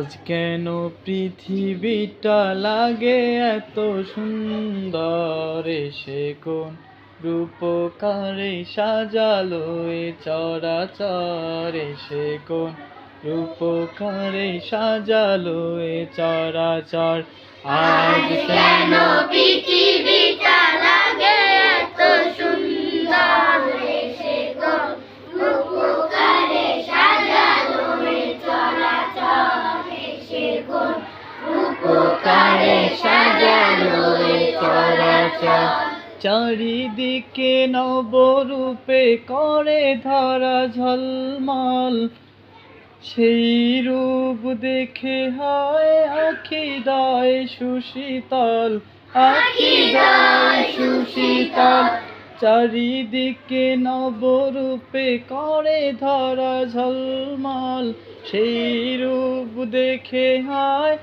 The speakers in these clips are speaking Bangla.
আজ কেন পৃথিবীটা লাগে এত সুন্দর, সে কোন রূপকারে সাজালো এ চরাচর, সে কোন রূপকারে সাজালো এ চরাচর। আজ কেন পৃথিবীটা লাগে এত সুন্দর, সে কোন রূপকারে সাজালো এ চরাচর, সে কোন রূপকারে সাজালো এ চরাচর। চারিদিকে নবরূপে করে ধরা ঝলমল, সেই রূপ দেখে হয় আখিদায় সুশীতল, আখিদায় সুশীতল। চারিদিকে নবরূপে করে ধরা ঝলমল, সেই রূপ দেখে হয়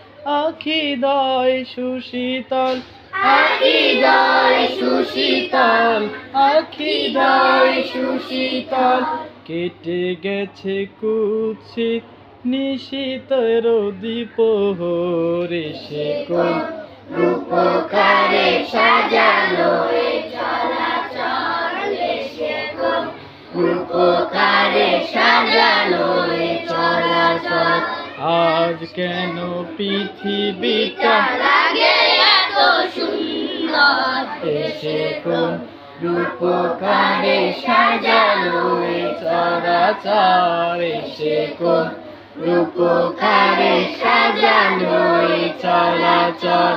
আখিদায় সুশীতল, আখিদায় সুশীতল, আখিদায় সুশীতল। কেটে গেছে কুৎসিত নিশীথের দ্বীপহরে, সে কোন রূপকারে সাজালো এ চরাচর, সে কোন রূপকারে সাজালো এ চরাচর। আজ কেন পৃথিবীটা লাগে এত সুন্দর, সে কোন রূপকারে সাজালো এ চরাচর, সে কোন রূপকারে সাজালো এ চরাচর।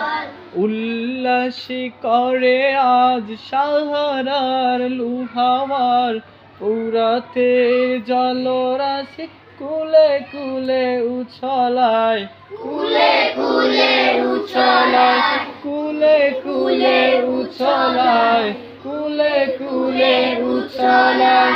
উল্লাসী করে আজ সাহারার লুহাওয়ার, পুরাতে জলরাশি কুলে কুলে উছলায়, কুলে কুলে উছলায়, কুলে কুলে উছলায়, কুলে কুলে উছলায়।